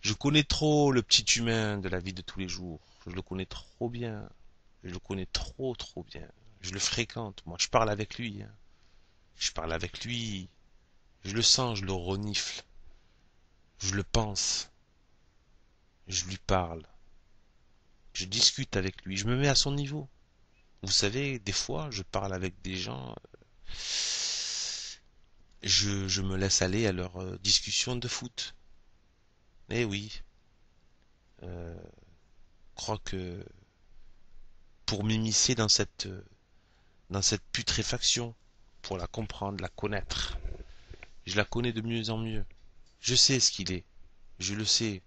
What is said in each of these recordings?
Je connais trop le petit humain de la vie de tous les jours. Je le connais trop bien. Je le connais trop, trop bien. Je le fréquente, moi. Je parle avec lui, hein. Je parle avec lui. Je le sens, je le renifle. Je le pense. Je lui parle. Je discute avec lui. Je me mets à son niveau. Vous savez, des fois, je parle avec des gens. Je me laisse aller à leur discussion de foot. Eh oui, je crois que pour m'immiscer dans cette putréfaction, pour la comprendre, la connaître, je la connais de mieux en mieux. Je sais ce qu'il est. Je le sais.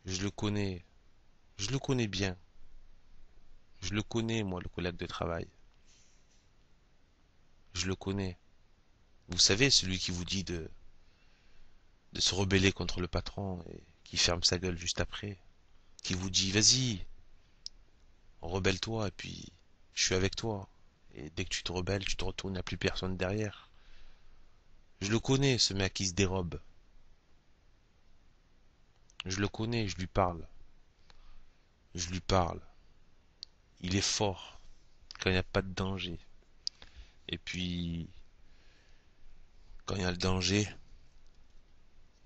Je le connais. Je le connais bien. Je le connais, moi, le collègue de travail. Je le connais. Vous savez, celui qui vous dit de se rebeller contre le patron et qui ferme sa gueule juste après. Qui vous dit, vas-y, rebelle-toi et puis je suis avec toi. Et dès que tu te rebelles, tu te retournes, il n'y a plus personne derrière. Je le connais, ce mec qui se dérobe. Je le connais, je lui parle. Je lui parle. Il est fort quand il n'y a pas de danger. Et puis, quand il y a le danger,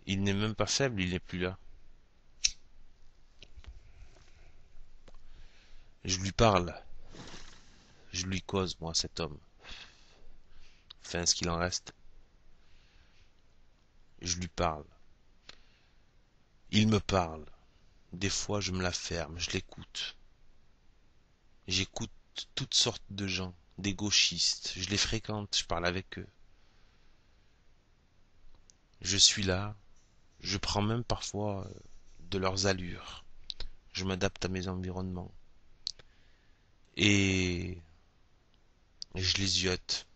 il n'est même pas faible, il n'est plus là. Je lui parle. Je lui cause, moi, cet homme. Enfin, ce qu'il en reste. Je lui parle. Il me parle. Des fois, je me la ferme, je l'écoute. J'écoute toutes sortes de gens, des gauchistes. Je les fréquente, je parle avec eux. Je suis là. Je prends même parfois de leurs allures. Je m'adapte à mes environnements. Et je les ziote.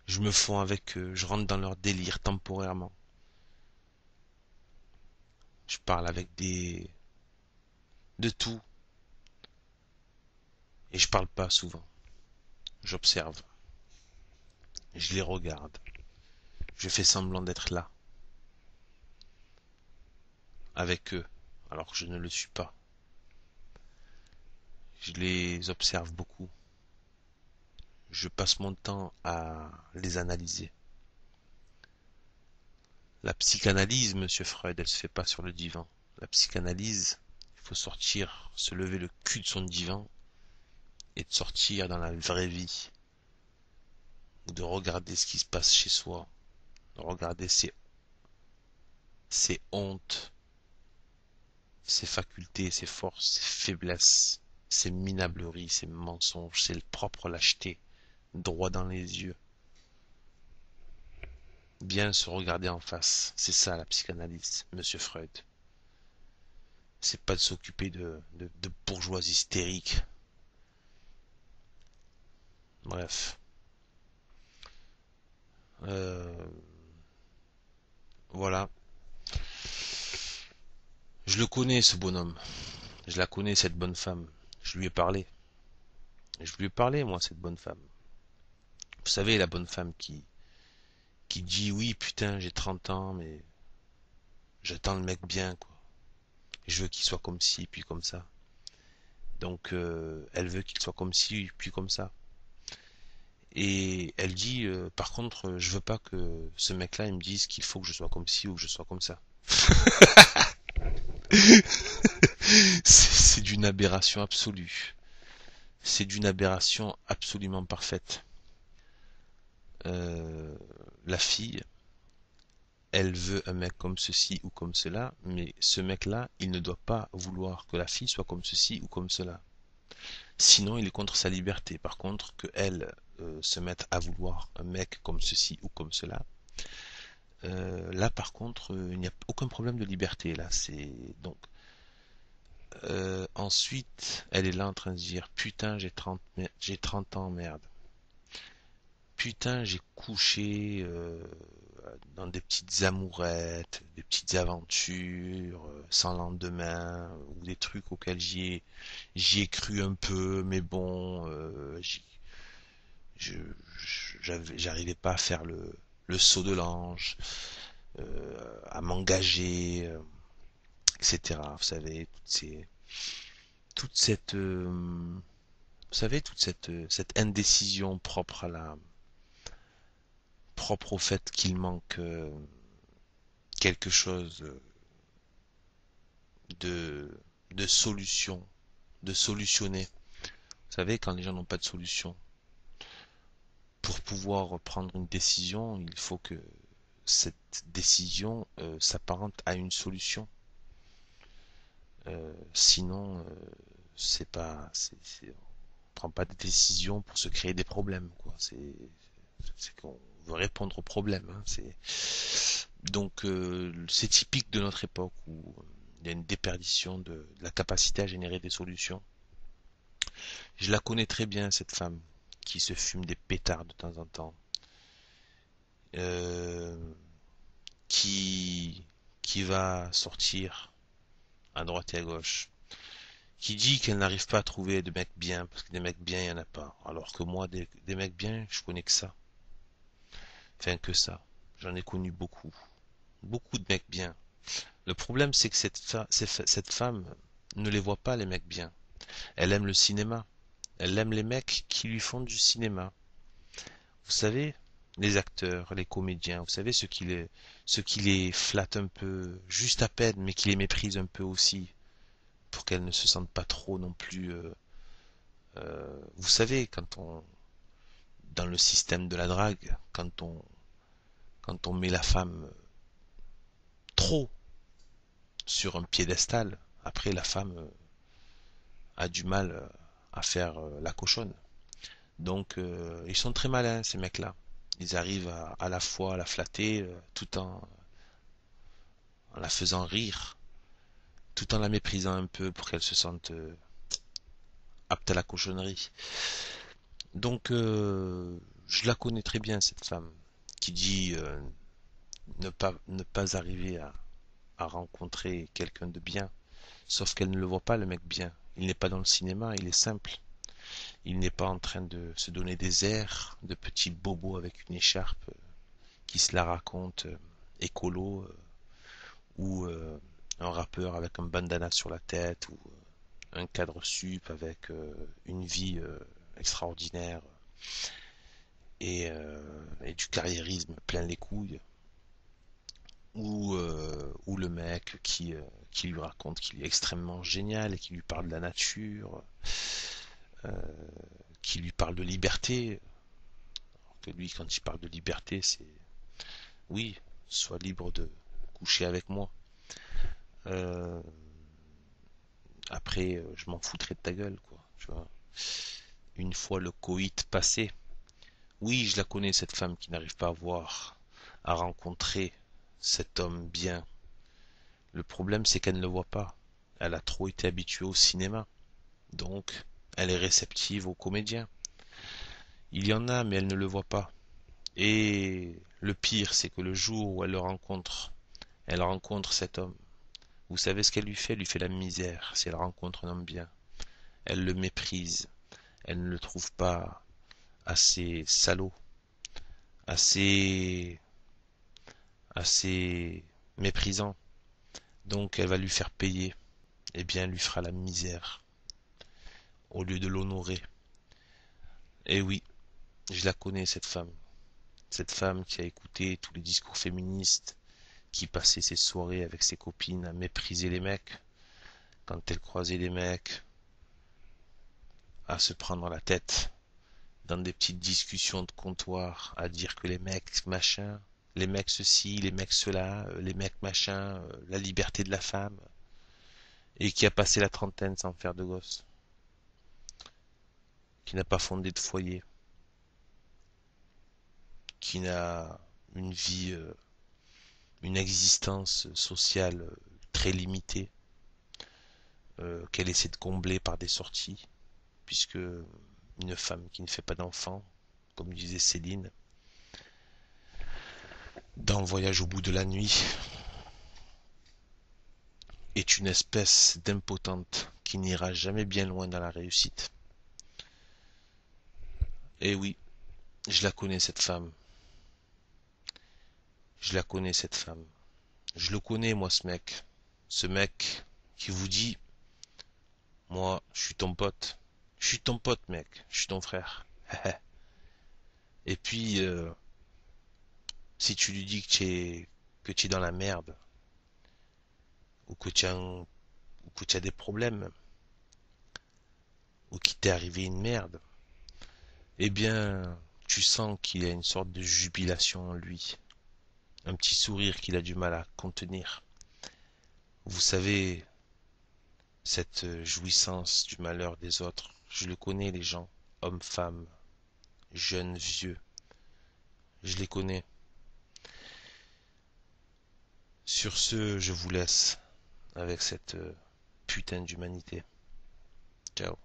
Je me fonds avec eux. Je rentre dans leur délire temporairement. Je parle avec de tout. Et je parle pas souvent. J'observe. Je les regarde. Je fais semblant d'être là, avec eux, alors que je ne le suis pas. Je les observe beaucoup. Je passe mon temps à les analyser. La psychanalyse, monsieur Freud, elle se fait pas sur le divan. La psychanalyse, il faut sortir, se lever le cul de son divan et de sortir dans la vraie vie. De regarder ce qui se passe chez soi. De regarder ses hontes, ses facultés, ses forces, ses faiblesses, ses minableries, ses mensonges, ses propres lâchetés, droit dans les yeux. Bien se regarder en face. C'est ça la psychanalyse, monsieur Freud. C'est pas de s'occuper de bourgeois hystériques. Bref. Euh, voilà. Je le connais, ce bonhomme. Je la connais, cette bonne femme. Je lui ai parlé. Je lui ai parlé, moi, cette bonne femme. Vous savez, la bonne femme qui dit oui, putain, j'ai 30 ans, mais j'attends le mec bien, quoi. Je veux qu'il soit comme ci, puis comme ça. Donc, elle veut qu'il soit comme ci, puis comme ça. Et elle dit, par contre, je veux pas que ce mec-là, il me dise qu'il faut que je sois comme ci ou que je sois comme ça. C'est d'une aberration absolue. C'est d'une aberration absolument parfaite. Euh, la fille, elle veut un mec comme ceci ou comme cela, mais ce mec-là, il ne doit pas vouloir que la fille soit comme ceci ou comme cela. Sinon, il est contre sa liberté. Par contre, que elle se mette à vouloir un mec comme ceci ou comme cela, là, par contre, il n'y a aucun problème de liberté. Là, c'est donc ensuite, elle est là en train de se dire putain, j'ai 30 ans, merde. Putain, j'ai couché dans des petites amourettes, des petites aventures sans lendemain, ou des trucs auxquels j'y ai cru un peu, mais bon, je- j'arrivais pas à faire le saut de l'ange. à m'engager, etc. Vous savez, toute cette, vous savez, toute cette indécision propre au fait qu'il manque quelque chose de, de solution, de solutionner. Vous savez, quand les gens n'ont pas de solution, pour pouvoir prendre une décision, il faut que cette décision s'apparente à une solution. Sinon, c'est pas, on prend pas de décision pour se créer des problèmes, quoi. C'est qu'on veut répondre aux problèmes, hein. Donc, c'est typique de notre époque où il y a une déperdition de la capacité à générer des solutions. Je la connais très bien, cette femme qui se fume des pétards de temps en temps, euh, qui, qui va sortir à droite et à gauche, qui dit qu'elle n'arrive pas à trouver de mecs bien, parce que des mecs bien, il n'y en a pas. Alors que moi, des mecs bien, je connais que ça. Enfin, que ça. J'en ai connu beaucoup. Beaucoup de mecs bien. Le problème, c'est que cette femme ne les voit pas, les mecs bien. Elle aime le cinéma. Elle aime les mecs qui lui font du cinéma. Vous savez, les acteurs, les comédiens, vous savez, ceux qui les flattent un peu, juste à peine, mais qui les méprisent un peu aussi, pour qu'elles ne se sentent pas trop non plus. Vous savez, dans le système de la drague, quand on met la femme trop sur un piédestal, après la femme a du mal à faire la cochonne. Donc ils sont très malins ces mecs-là. Ils arrivent à la fois à la flatter tout en la faisant rire, tout en la méprisant un peu pour qu'elle se sente apte à la cochonnerie. Donc je la connais très bien cette femme qui dit ne pas arriver à rencontrer quelqu'un de bien, sauf qu'elle ne le voit pas le mec bien. Il n'est pas dans le cinéma, il est simple. Il n'est pas en train de se donner des airs de petit bobo avec une écharpe qui se la raconte écolo ou un rappeur avec un bandana sur la tête ou un cadre sup avec une vie extraordinaire et du carriérisme plein les couilles ou le mec qui lui raconte qu'il est extrêmement génial et qui lui parle de la nature, qui lui parle de liberté. Alors que lui, quand il parle de liberté, c'est oui, sois libre de coucher avec moi. Euh, Après, je m'en foutrais de ta gueule, quoi. Tu vois. Une fois le coït passé, oui, je la connais, cette femme qui n'arrive pas à voir, à rencontrer cet homme bien. Le problème, c'est qu'elle ne le voit pas. Elle a trop été habituée au cinéma. Donc, elle est réceptive aux comédiens. Il y en a, mais elle ne le voit pas. Et le pire, c'est que le jour où elle rencontre cet homme. Vous savez ce qu'elle lui fait? Elle lui fait la misère si elle rencontre un homme bien. Elle le méprise. Elle ne le trouve pas assez salaud, assez, assez méprisant. Donc elle va lui faire payer. Eh bien, elle lui fera la misère au lieu de l'honorer. Et oui, je la connais, cette femme. Cette femme qui a écouté tous les discours féministes, qui passait ses soirées avec ses copines à mépriser les mecs, quand elle croisait des mecs, à se prendre la tête dans des petites discussions de comptoir, à dire que les mecs machin, les mecs ceci, les mecs cela, les mecs machin, la liberté de la femme, et qui a passé la trentaine sans faire de gosse, qui n'a pas fondé de foyer, qui n'a une vie, une existence sociale très limitée, qu'elle essaie de combler par des sorties, puisque une femme qui ne fait pas d'enfant, comme disait Céline, dans Voyage au bout de la nuit, est une espèce d'impotente qui n'ira jamais bien loin dans la réussite. Et oui, je la connais cette femme. Je la connais cette femme. Je le connais moi ce mec. Ce mec qui vous dit, moi je suis ton pote. Je suis ton pote mec, je suis ton frère. Et puis si tu lui dis que tu es dans la merde ou que tu as des problèmes ou qu'il t'est arrivé une merde, eh bien tu sens qu'il y a une sorte de jubilation en lui, un petit sourire qu'il a du mal à contenir. Vous savez, cette jouissance du malheur des autres, je le connais les gens, hommes, femmes, jeunes, vieux, je les connais. Sur ce, je vous laisse avec cette putain d'humanité. Ciao.